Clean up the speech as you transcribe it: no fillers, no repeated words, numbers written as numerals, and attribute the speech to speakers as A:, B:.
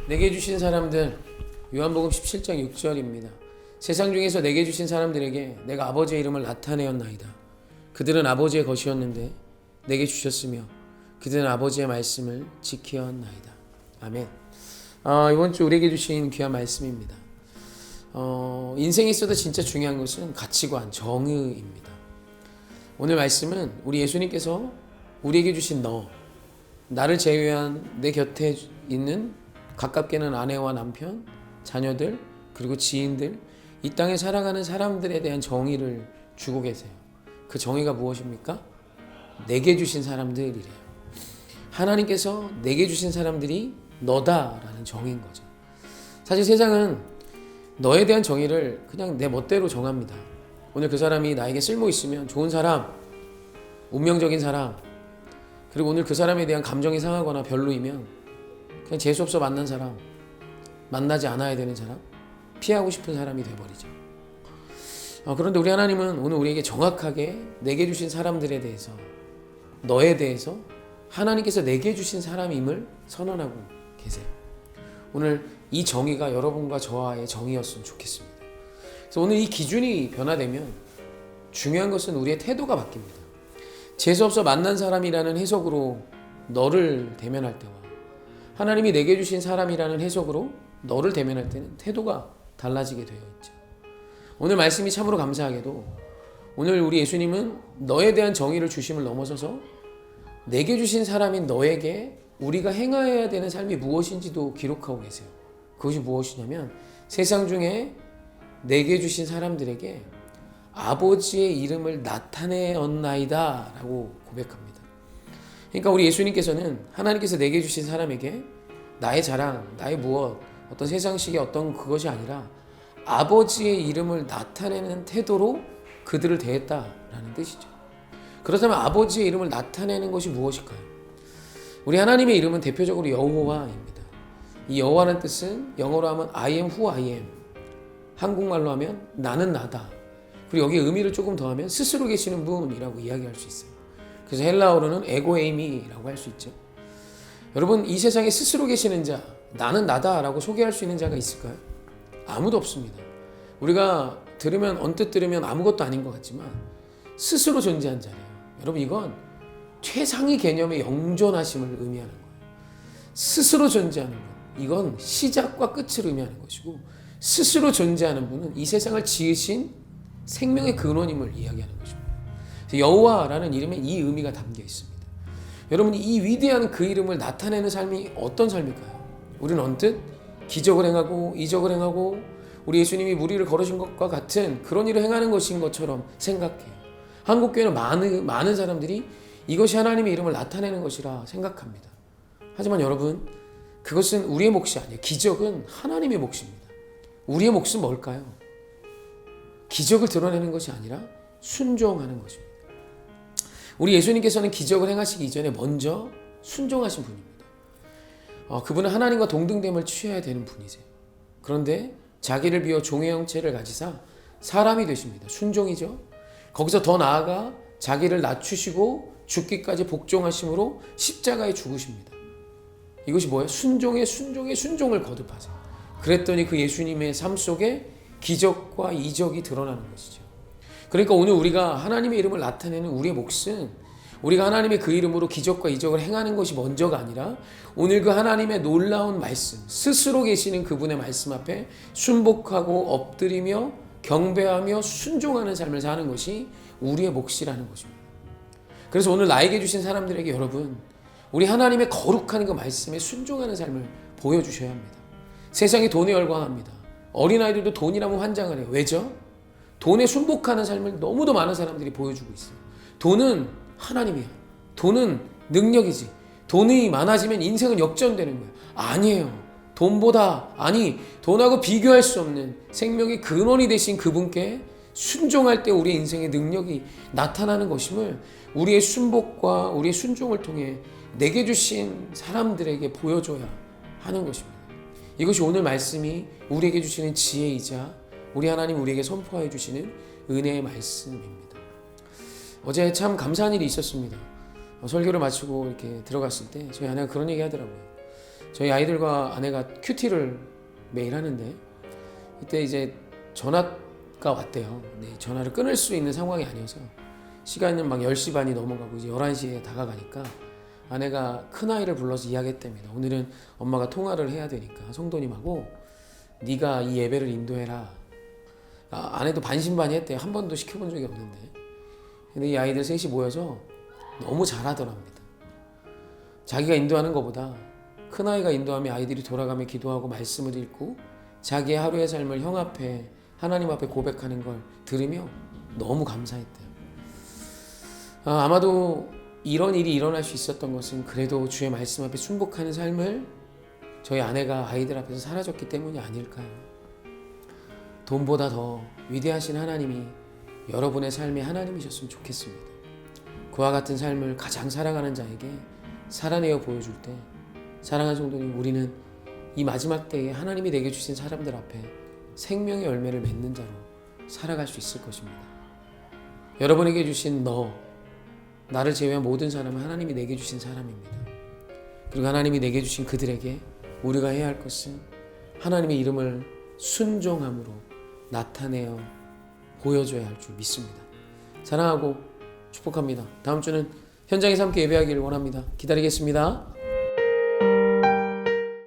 A: 내게 주신 사람들, 요한복음 17장 6절입니다. 세상 중에서 내게 주신 사람들에게 내가 아버지의 이름을 나타내었나이다. 그들은 아버지의 것이었는데 내게 주셨으며 그들은 아버지의 말씀을 지키었나이다. 아멘. 이번 주 우리에게 주신 귀한 말씀입니다. 인생에 있어도 진짜 중요한 것은 가치관, 정의입니다. 오늘 말씀은 우리 예수님께서 우리에게 주신 나를 제외한 내 곁에 있는 가깝게는 아내와 남편, 자녀들, 그리고 지인들, 이 땅에 살아가는 사람들에 대한 정의를 주고 계세요. 그 정의가 무엇입니까? 내게 주신 사람들이래요. 하나님께서 내게 주신 사람들이 너다라는 정의인 거죠. 사실 세상은 너에 대한 정의를 그냥 내 멋대로 정합니다. 오늘 그 사람이 나에게 쓸모 있으면 좋은 사람, 운명적인 사람, 그리고 오늘 그 사람에 대한 감정이 상하거나 별로이면 그냥 재수없어 만난 사람, 만나지 않아야 되는 사람, 피하고 싶은 사람이 돼버리죠. 그런데 우리 하나님은 오늘 우리에게 정확하게 내게 주신 사람들에 대해서, 너에 대해서 하나님께서 내게 주신 사람임을 선언하고 계세요. 오늘 이 정의가 여러분과 저와의 정의였으면 좋겠습니다. 그래서 오늘 이 기준이 변화되면 중요한 것은 우리의 태도가 바뀝니다. 재수없어 만난 사람이라는 해석으로 너를 대면할 때와 하나님이 내게 주신 사람이라는 해석으로 너를 대면할 때는 태도가 달라지게 되어 있죠. 오늘 말씀이 참으로 감사하게도 오늘 우리 예수님은 너에 대한 정의를 주심을 넘어서서 내게 주신 사람인 너에게 우리가 행하여야 되는 삶이 무엇인지도 기록하고 계세요. 그것이 무엇이냐면 세상 중에 내게 주신 사람들에게 아버지의 이름을 나타내었나이다 라고 고백합니다. 그러니까 우리 예수님께서는 하나님께서 내게 주신 사람에게 나의 자랑, 나의 무엇, 어떤 세상식의 어떤 그것이 아니라 아버지의 이름을 나타내는 태도로 그들을 대했다라는 뜻이죠. 그렇다면 아버지의 이름을 나타내는 것이 무엇일까요? 우리 하나님의 이름은 대표적으로 여호와입니다. 이 여호와라는 뜻은 영어로 하면 I am who I am, 한국말로 하면 나는 나다. 그리고 여기 의미를 조금 더하면 스스로 계시는 분이라고 이야기할 수 있어요. 그래서 헬라어로는 에고에이미라고 할 수 있죠. 여러분, 이 세상에 스스로 계시는 자, 나는 나다라고 소개할 수 있는 자가 있을까요? 아무도 없습니다. 우리가 언뜻 들으면 아무것도 아닌 것 같지만 스스로 존재한 자예요. 여러분, 이건 최상위 개념의 영존하심을 의미하는 거예요. 스스로 존재하는 분, 이건 시작과 끝을 의미하는 것이고, 스스로 존재하는 분은 이 세상을 지으신 생명의 근원임을 이야기하는 것입니다. 여호와라는 이름에 이 의미가 담겨 있습니다. 여러분, 이 위대한 그 이름을 나타내는 삶이 어떤 삶일까요? 우리는 언뜻 기적을 행하고 이적을 행하고 우리 예수님이 무리를 걸으신 것과 같은 그런 일을 행하는 것인 것처럼 생각해요. 한국교회는 많은 사람들이 이것이 하나님의 이름을 나타내는 것이라 생각합니다. 하지만 여러분, 그것은 우리의 몫이 아니에요. 기적은 하나님의 몫입니다. 우리의 몫은 뭘까요? 기적을 드러내는 것이 아니라 순종하는 것입니다. 우리 예수님께서는 기적을 행하시기 이전에 먼저 순종하신 분입니다. 그분은 하나님과 동등됨을 취해야 되는 분이세요. 그런데 자기를 비워 종의 형체를 가지사 사람이 되십니다. 순종이죠. 거기서 더 나아가 자기를 낮추시고 죽기까지 복종하심으로 십자가에 죽으십니다. 이것이 뭐예요? 순종의 순종을 거듭하세요. 그랬더니 그 예수님의 삶 속에 기적과 이적이 드러나는 것이죠. 그러니까 오늘 우리가 하나님의 이름을 나타내는 우리의 몫은 우리가 하나님의 그 이름으로 기적과 이적을 행하는 것이 먼저가 아니라 오늘 그 하나님의 놀라운 말씀, 스스로 계시는 그분의 말씀 앞에 순복하고 엎드리며 경배하며 순종하는 삶을 사는 것이 우리의 몫이라는 것입니다. 그래서 오늘 나에게 주신 사람들에게 여러분, 우리 하나님의 거룩한 그 말씀에 순종하는 삶을 보여주셔야 합니다. 세상이 돈에 열광합니다. 어린아이들도 돈이라면 환장을 해요. 왜죠? 돈에 순복하는 삶을 너무도 많은 사람들이 보여주고 있어요. 돈은 하나님이야. 돈은 능력이지. 돈이 많아지면 인생은 역전되는 거예요. 아니에요. 돈하고 비교할 수 없는 생명의 근원이 되신 그분께 순종할 때 우리의 인생의 능력이 나타나는 것임을 우리의 순복과 우리의 순종을 통해 내게 주신 사람들에게 보여줘야 하는 것입니다. 이것이 오늘 말씀이 우리에게 주시는 지혜이자 우리 하나님 우리에게 선포해 주시는 은혜의 말씀입니다. 어제 참 감사한 일이 있었습니다. 설교를 마치고 이렇게 들어갔을 때 저희 아내가 그런 얘기 하더라고요. 저희 아이들과 아내가 큐티를 매일 하는데 이때 이제 전화가 왔대요. 근데 전화를 끊을 수 있는 상황이 아니어서 시간은 막 10시 반이 넘어가고 이제 11시에 다가가니까 아내가 큰아이를 불러서 이야기했답니다. 오늘은 엄마가 통화를 해야 되니까 성도님하고 네가 이 예배를 인도해라. 아내도 반신반의했대요. 한 번도 시켜본 적이 없는데. 근데 이 아이들 셋이 모여서 너무 잘하더랍니다. 자기가 인도하는 것보다 큰아이가 인도하며 아이들이 돌아가며 기도하고 말씀을 읽고 자기의 하루의 삶을 형 앞에 하나님 앞에 고백하는 걸 들으며 너무 감사했대요. 아마도 이런 일이 일어날 수 있었던 것은 그래도 주의 말씀 앞에 순복하는 삶을 저희 아내가 아이들 앞에서 살아줬기 때문이 아닐까요? 돈보다 더 위대하신 하나님이 여러분의 삶의 하나님이셨으면 좋겠습니다. 그와 같은 삶을 가장 사랑하는 자에게 살아내어 보여줄 때 사랑하는 성도님, 우리는 이 마지막 때에 하나님이 내게 주신 사람들 앞에 생명의 열매를 맺는 자로 살아갈 수 있을 것입니다. 여러분에게 주신 나를 제외한 모든 사람은 하나님이 내게 주신 사람입니다. 그리고 하나님이 내게 주신 그들에게 우리가 해야 할 것은 하나님의 이름을 순종함으로 나타내어 보여줘야 할 줄 믿습니다. 사랑하고 축복합니다. 다음 주는 현장에서 함께 예배하기를 원합니다. 기다리겠습니다.